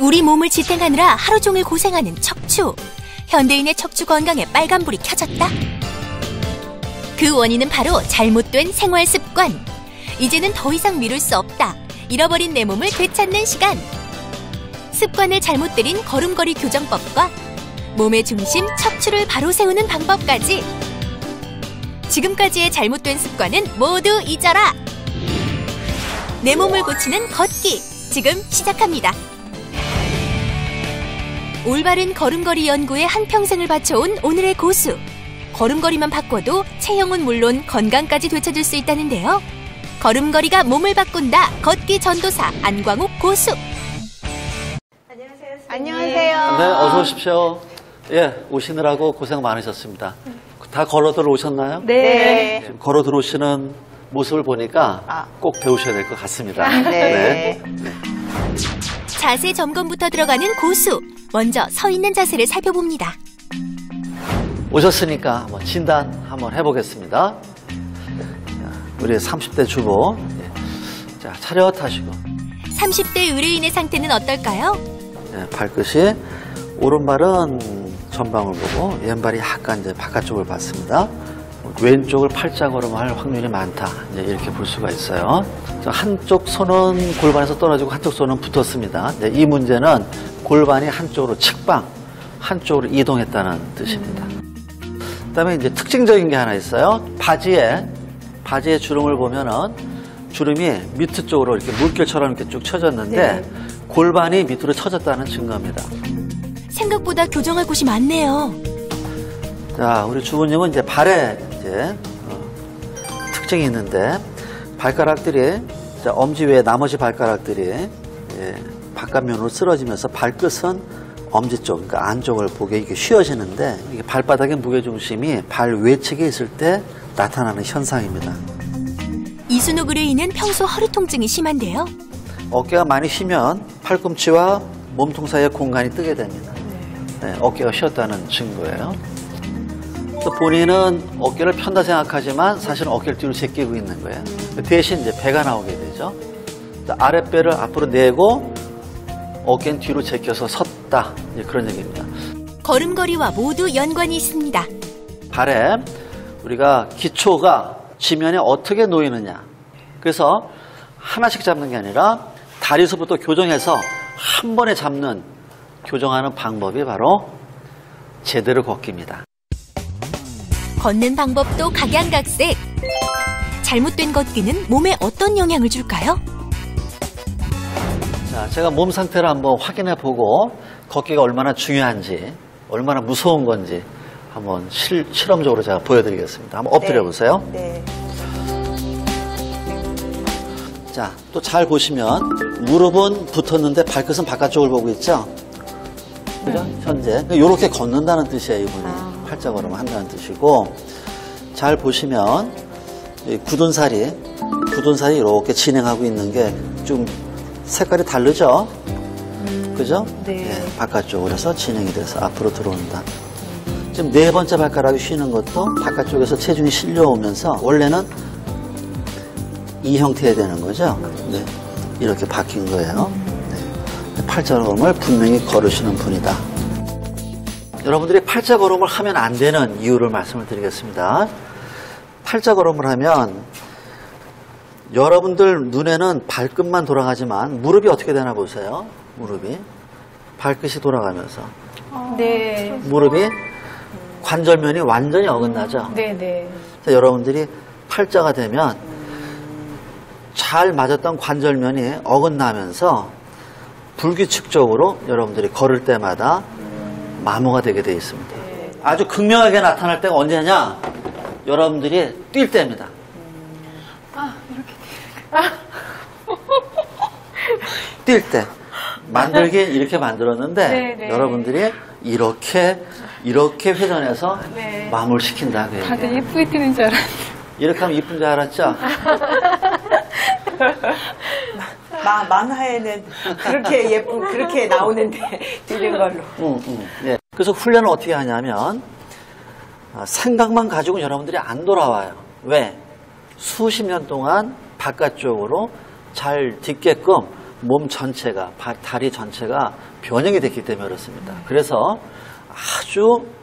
우리 몸을 지탱하느라 하루 종일 고생하는 척추. 현대인의 척추 건강에 빨간불이 켜졌다. 그 원인은 바로 잘못된 생활 습관. 이제는 더 이상 미룰 수 없다. 잃어버린 내 몸을 되찾는 시간. 습관을 잘못 들인 걸음걸이 교정법과 몸의 중심 척추를 바로 세우는 방법까지. 지금까지의 잘못된 습관은 모두 잊어라. 내 몸을 고치는 걷기, 지금 시작합니다. 올바른 걸음걸이 연구에 한평생을 바쳐온 오늘의 고수. 걸음걸이만 바꿔도 체형은 물론 건강까지 되찾을 수 있다는데요. 걸음걸이가 몸을 바꾼다. 걷기 전도사 안광욱 고수. 안녕하세요. 안녕하세요. 네, 어서 오십시오. 예, 오시느라고 고생 많으셨습니다. 다 걸어 들어오셨나요? 네. 지금 걸어 들어오시는 모습을 보니까 꼭 배우셔야 될 것 같습니다. 네. 자세 점검부터 들어가는 고수. 먼저 서 있는 자세를 살펴봅니다. 오셨으니까 한번 진단 한번 해보겠습니다. 자, 우리 30대 주부. 자, 차렷하시고. 30대 의뢰인의 상태는 어떨까요? 네, 발끝이 오른발은 전방을 보고 왼발이 약간 이제 바깥쪽을 봤습니다. 왼쪽을 팔자 걸음할 확률이 많다. 이제 이렇게 볼 수가 있어요. 한쪽 손은 골반에서 떨어지고 한쪽 손은 붙었습니다. 이 문제는 골반이 한쪽으로 측방, 한쪽으로 이동했다는 뜻입니다. 그다음에 이제 특징적인 게 하나 있어요. 바지에 주름을 보면은 주름이 밑으 쪽으로 이렇게 물결처럼 이렇게 쭉 쳐졌는데 골반이 밑으로 쳐졌다는 증거입니다. 생각보다 교정할 곳이 많네요. 자, 우리 주부님은 이제 발에 이제 특징이 있는데 발가락들이 엄지 외에 나머지 발가락들이 바깥면으로 쓰러지면서 발끝은 엄지 쪽, 그러니까 안쪽을 보게 이게 휘어지는데 이게 발바닥의 무게중심이 발 외측에 있을 때 나타나는 현상입니다. 이순옥 의뢰인은 평소 허리 통증이 심한데요. 어깨가 많이 쉬면 팔꿈치와 몸통 사이에 공간이 뜨게 됩니다. 네, 어깨가 쉬었다는 증거예요. 또 본인은 어깨를 편다 생각하지만 사실은 어깨를 뒤로 제끼고 있는 거예요. 대신 이제 배가 나오게 되죠. 아랫배를 앞으로 내고 어깨는 뒤로 제껴서 섰다. 그런 얘기입니다. 걸음걸이와 모두 연관이 있습니다. 발에 우리가 기초가 지면에 어떻게 놓이느냐. 그래서 하나씩 잡는 게 아니라 다리에서부터 교정해서 한 번에 잡는 교정하는 방법이 바로 제대로 걷기입니다. 걷는 방법도 각양각색. 잘못된 걷기는 몸에 어떤 영향을 줄까요? 자, 제가 몸 상태를 한번 확인해 보고 걷기가 얼마나 중요한지, 얼마나 무서운 건지 한번 실험적으로 제가 보여드리겠습니다. 한번 엎드려 보세요. 네. 자, 또 잘 보시면 무릎은 붙었는데 발끝은 바깥쪽을 보고 있죠? 그죠? 현재. 이렇게 걷는다는 뜻이에요, 이분이. 팔자 걸음 한다는 뜻이고. 잘 보시면 굳은 살이 이렇게 진행하고 있는 게 좀 색깔이 다르죠? 그죠? 네. 바깥쪽으로 해서 진행이 돼서 앞으로 들어온다. 지금 네 번째 발가락이 쉬는 것도 바깥쪽에서 체중이 실려오면서 원래는 이 형태가 되는 거죠. 네. 이렇게 바뀐 거예요. 네. 팔자 걸음을 분명히 걸으시는 분이다. 여러분들이 팔자 걸음을 하면 안 되는 이유를 말씀을 드리겠습니다. 팔자 걸음을 하면 여러분들 눈에는 발끝만 돌아가지만 무릎이 어떻게 되나 보세요. 무릎이 발끝이 돌아가면서 네. 무릎이 관절면이 완전히 어긋나죠. 네. 그래서 여러분들이 팔자가 되면 잘 맞았던 관절면이 어긋나면서 불규칙적으로 여러분들이 걸을 때마다 마모가 되게 되어 있습니다. 아주 극명하게 나타날 때가 언제냐? 여러분들이 뛸 때입니다. 뛸 때. 만들긴 이렇게 만들었는데 여러분들이 이렇게 회전해서 마무를 시킨다. 다들 예쁘게 뛰는 줄 알았는데. 이렇게 하면 이쁜 줄 알았죠? 만화에는 그렇게 나오는데 뛰는 걸로. 예. 그래서 훈련을 어떻게 하냐면 생각만 가지고 여러분들이 안 돌아와요. 왜? 수십 년 동안 바깥쪽으로 잘 딛게끔 몸 전체가, 다리 전체가 변형이 됐기 때문에 그렇습니다. 그래서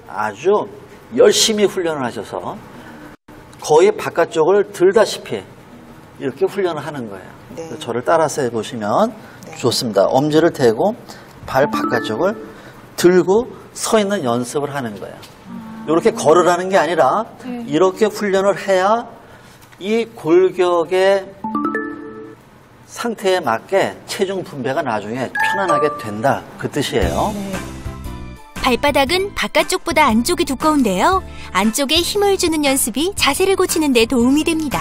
아주 열심히 훈련을 하셔서 거의 바깥쪽을 들다시피 이렇게 훈련을 하는 거예요. 네. 저를 따라서 해보시면 좋습니다. 엄지를 대고 발 바깥쪽을 들고 서 있는 연습을 하는 거예요. 이렇게 걸으라는 게 아니라 이렇게 훈련을 해야 이 골격의 상태에 맞게 체중 분배가 나중에 편안하게 된다. 그 뜻이에요. 발바닥은 바깥쪽보다 안쪽이 두꺼운데요. 안쪽에 힘을 주는 연습이 자세를 고치는 데 도움이 됩니다.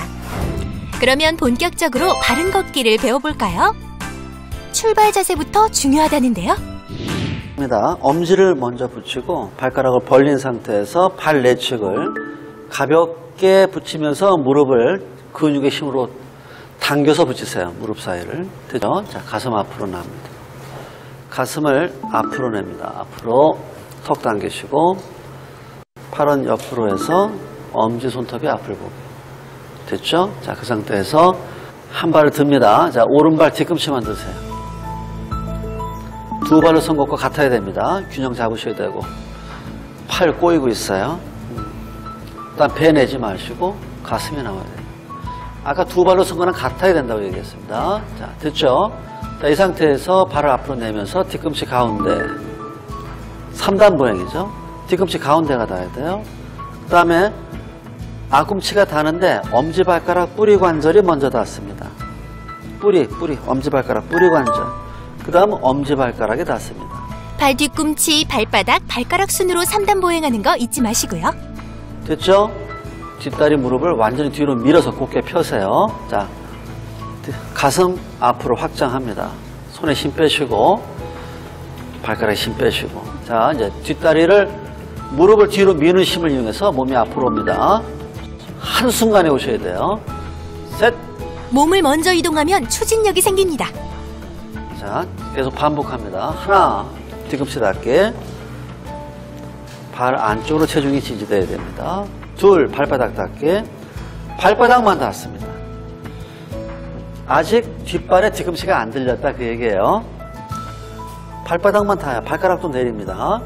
그러면 본격적으로 바른 걷기를 배워볼까요? 출발 자세부터 중요하다는데요. 엄지를 먼저 붙이고 발가락을 벌린 상태에서 발 내측을 가볍게 붙이면서 무릎을 근육의 힘으로 당겨서 붙이세요. 무릎 사이를. 되죠? 자, 가슴 앞으로 납니다. 가슴을 앞으로 냅니다. 앞으로 턱 당기시고 팔은 옆으로 해서 엄지 손톱이 앞을 보게. 됐죠? 자, 그 상태에서 한 발을 듭니다. 자, 오른발 뒤꿈치만 드세요. 두 발로 선 것과 같아야 됩니다. 균형 잡으셔야 되고. 팔 꼬이고 있어요. 일단 배 내지 마시고 가슴이 나와야 돼요. 아까 두 발로 선 거랑 같아야 된다고 얘기했습니다. 자, 됐죠? 자, 이 상태에서 발을 앞으로 내면서 뒤꿈치 가운데 3단 보행이죠. 뒤꿈치 가운데가 닿아야 돼요. 그 다음에 앞꿈치가 닿는데 엄지발가락 뿌리 관절이 먼저 닿습니다. 뿌리, 엄지발가락 뿌리 관절. 그 다음 엄지발가락이 닿습니다. 발 뒤꿈치, 발바닥, 발가락 순으로 3단 보행하는 거 잊지 마시고요. 됐죠? 뒷다리 무릎을 완전히 뒤로 밀어서 곧게 펴세요. 자, 가슴 앞으로 확장합니다. 손에 힘 빼시고 발가락에 힘 빼시고. 자, 이제 뒷다리를 무릎을 뒤로 미는 힘을 이용해서 몸이 앞으로 옵니다. 한순간에 오셔야 돼요. 셋. 몸을 먼저 이동하면 추진력이 생깁니다. 자, 계속 반복합니다. 하나, 뒤꿈치 닿게. 발 안쪽으로 체중이 지지돼야 됩니다. 둘, 발바닥 닿게. 발바닥만 닿습니다. 아직 뒷발에 뒤꿈치가 안 들렸다 그 얘기예요. 발바닥만 닿아요. 발가락도 내립니다.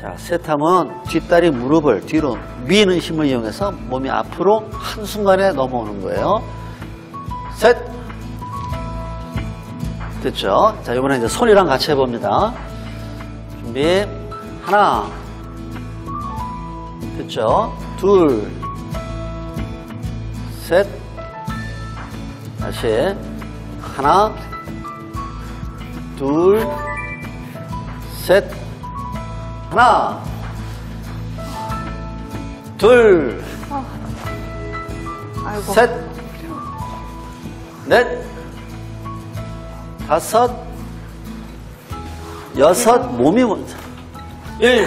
자, 셋 하면 뒷다리 무릎을 뒤로 미는 힘을 이용해서 몸이 앞으로 한순간에 넘어오는 거예요. 셋. 됐죠? 자, 이번에 이제 손이랑 같이 해봅니다. 준비. 하나. 됐죠? 둘. 셋. 다시. 하나. 둘. 셋. 하나. 둘. 셋. 넷. 다섯, 여섯, 몸이 먼저. 1.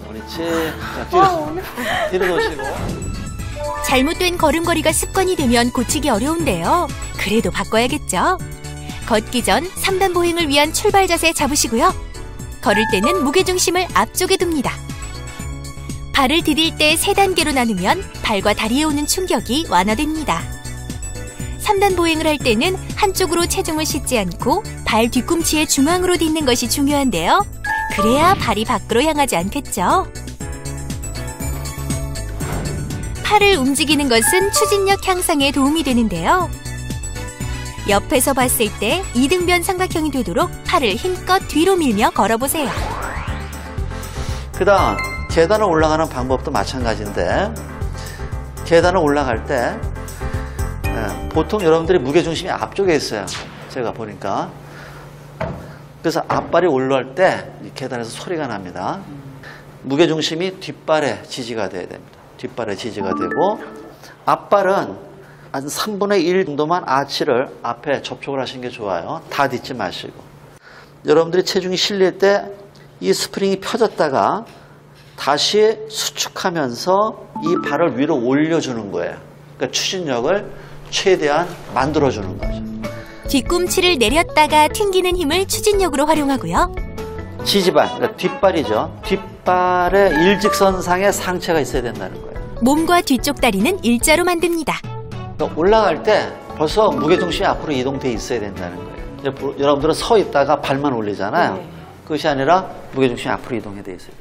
옳지. 자, 뒤로 놓으시고. 잘못된 걸음걸이가 습관이 되면 고치기 어려운데요. 그래도 바꿔야겠죠. 걷기 전 3단 보행을 위한 출발 자세 잡으시고요. 걸을 때는 무게중심을 앞쪽에 둡니다. 발을 디딜 때 3단계로 나누면 발과 다리에 오는 충격이 완화됩니다. 3단 보행을 할 때는 한쪽으로 체중을 싣지 않고 발 뒤꿈치의 중앙으로 딛는 것이 중요한데요. 그래야 발이 밖으로 향하지 않겠죠. 팔을 움직이는 것은 추진력 향상에 도움이 되는데요. 옆에서 봤을 때 이등변 삼각형이 되도록 팔을 힘껏 뒤로 밀며 걸어보세요. 그 다음 계단을 올라가는 방법도 마찬가지인데, 계단을 올라갈 때 보통 여러분들이 무게중심이 앞쪽에 있어요. 제가 보니까. 그래서 앞발이 올라올 때 계단에서 소리가 납니다. 무게중심이 뒷발에 지지가 돼야 됩니다. 뒷발에 지지가 되고, 앞발은 한 3분의 1 정도만 아치를 앞에 접촉을 하시는 게 좋아요. 다 딛지 마시고. 여러분들이 체중이 실릴 때 이 스프링이 펴졌다가 다시 수축하면서 이 발을 위로 올려주는 거예요. 그러니까 추진력을 최대한 만들어주는 거죠. 뒤꿈치를 내렸다가 튕기는 힘을 추진력으로 활용하고요. 지지발, 그러니까 뒷발이죠. 뒷발의 일직선상에 상체가 있어야 된다는 거예요. 몸과 뒤쪽 다리는 일자로 만듭니다. 그러니까 올라갈 때 벌써 무게중심이 앞으로 이동돼 있어야 된다는 거예요. 여러분들은 서 있다가 발만 올리잖아요. 네. 그것이 아니라 무게중심이 앞으로 이동해 돼 있어요.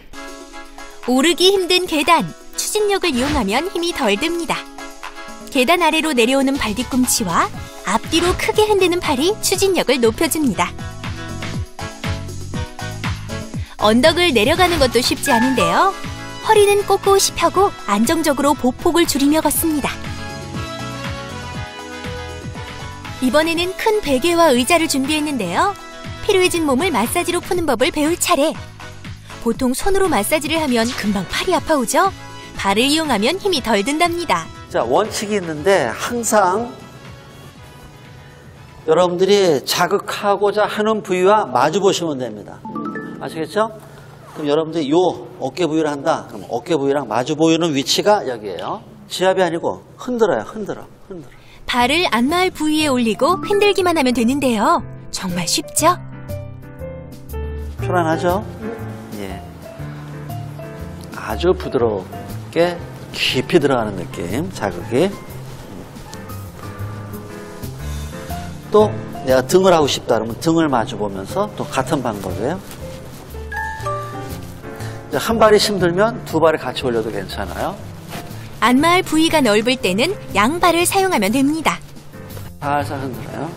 오르기 힘든 계단, 추진력을 이용하면 힘이 덜 듭니다. 계단 아래로 내려오는 발 뒤꿈치와 앞뒤로 크게 흔드는 팔이 추진력을 높여줍니다. 언덕을 내려가는 것도 쉽지 않은데요. 허리는 꼿꼿이 펴고 안정적으로 보폭을 줄이며 걷습니다. 이번에는 큰 베개와 의자를 준비했는데요. 피로해진 몸을 마사지로 푸는 법을 배울 차례. 보통 손으로 마사지를 하면 금방 팔이 아파오죠? 발을 이용하면 힘이 덜 든답니다. 자, 원칙이 있는데 항상 여러분들이 자극하고자 하는 부위와 마주 보시면 됩니다. 아시겠죠? 그럼 여러분들이 요 어깨 부위를 한다. 그럼 어깨 부위랑 마주 보이는 위치가 여기예요. 지압이 아니고 흔들어요. 흔들어. 발을 안마할 부위에 올리고 흔들기만 하면 되는데요. 정말 쉽죠? 편안하죠? 예. 아주 부드럽게 깊이 들어가는 느낌, 자극이. 또 내가 등을 하고 싶다 그러면 등을 마주 보면서 또 같은 방법이에요. 한 발이 힘들면 두 발을 같이 올려도 괜찮아요. 안마할 부위가 넓을 때는 양발을 사용하면 됩니다. 살살 흔들어요.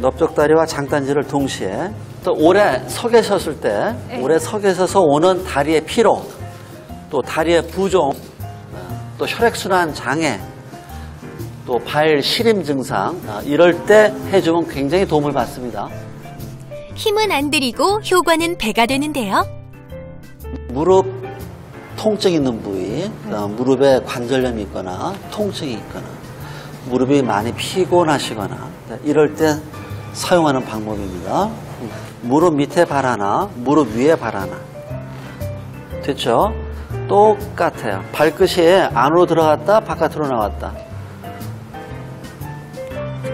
넓적다리와 장단지를 동시에. 또 오래 서 계셨을 때, 오래 서 계셔서 오는 다리의 피로, 또 다리의 부종, 또 혈액순환 장애, 또 발 시림 증상, 이럴 때 해주면 굉장히 도움을 받습니다. 힘은 안 들이고 효과는 배가 되는데요. 무릎 통증 있는 부위, 무릎에 관절염이 있거나 통증이 있거나 무릎이 많이 피곤하시거나 이럴 때 사용하는 방법입니다. 무릎 밑에 발 하나, 무릎 위에 발 하나. 됐죠? 똑같아요. 발끝이 안으로 들어갔다 바깥으로 나왔다.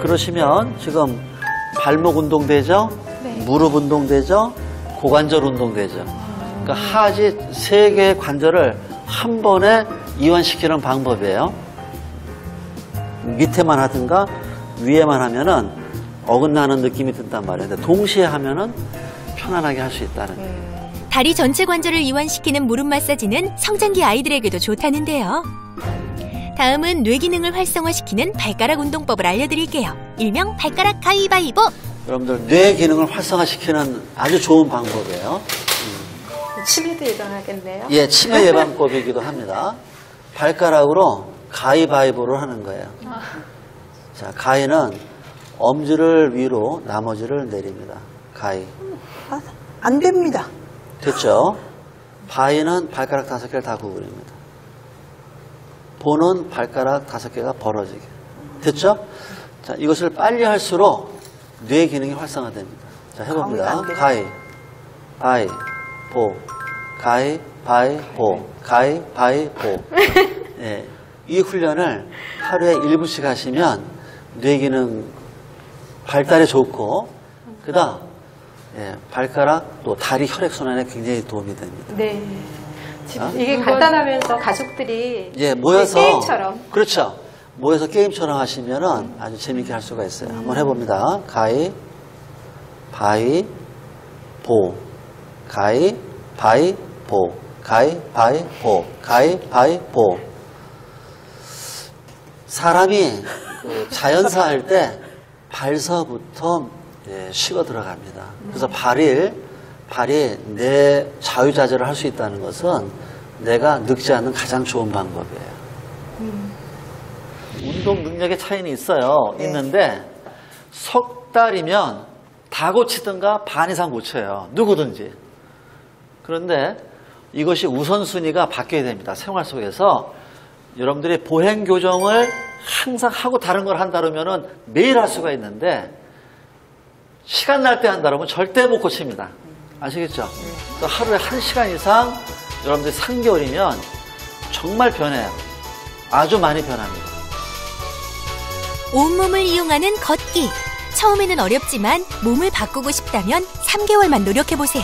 그러시면 지금 발목 운동되죠? 네. 무릎 운동되죠? 고관절 운동되죠? 그러니까 하지 3개의 관절을 한 번에 이완시키는 방법이에요. 밑에만 하든가 위에만 하면은 어긋나는 느낌이 든단 말이에요. 근데 동시에 하면은 편안하게 할 수 있다는 거예요. 다리 전체 관절을 이완시키는 무릎 마사지는 성장기 아이들에게도 좋다는데요. 다음은 뇌 기능을 활성화시키는 발가락 운동법을 알려드릴게요. 일명 발가락 가위바위보. 여러분들 뇌 기능을 활성화시키는 아주 좋은 방법이에요. 치매도 예방하겠네요. 예, 치매 예방법이기도 합니다. 발가락으로 가위바위보를 하는 거예요. 자, 가위는 엄지를 위로, 나머지를 내립니다. 가위. 안 됩니다. 됐죠? 바위는 발가락 5개를 다 구부립니다. 보는 발가락 5개가 벌어지게. 됐죠? 자, 이것을 빨리 할수록 뇌 기능이 활성화됩니다. 자, 해봅니다. 가위, 바위, 보, 가위, 바위, 보, 가위, 바위, 보. 예, 이 훈련을 하루에 1분씩 하시면 뇌 기능 발달에 좋고, 그 다음, 예, 발가락 또 다리 혈액순환에 굉장히 도움이 됩니다. 네. 지금 이게 간단하면서 가족들이 예, 모여서. 게임처럼. 그렇죠. 모여서 게임처럼 하시면은 아주 재밌게 할 수가 있어요. 한번 해봅니다. 가위, 바위, 보, 가위, 바위, 보, 가위, 바위, 보, 가위, 바위, 보. 사람이 그 자연사 할 때 발서부터 쉬고 들어갑니다. 그래서 발이 내 자유자재를 할 수 있다는 것은 내가 늙지 않는 가장 좋은 방법이에요. 운동 능력의 차이는 있어요. 네. 있는데 석 달이면 다 고치든가 반 이상 고쳐요. 누구든지. 그런데 이것이 우선순위가 바뀌어야 됩니다. 생활 속에서 여러분들이 보행 교정을 항상 하고 다른 걸 한다 그러면은 매일 할 수가 있는데 시간 날 때 한다 그러면 절대 못 고칩니다. 아시겠죠? 또 하루에 1시간 이상 여러분들이 3개월이면 정말 변해요. 아주 많이 변합니다. 온몸을 이용하는 걷기. 처음에는 어렵지만 몸을 바꾸고 싶다면 3개월만 노력해보세요.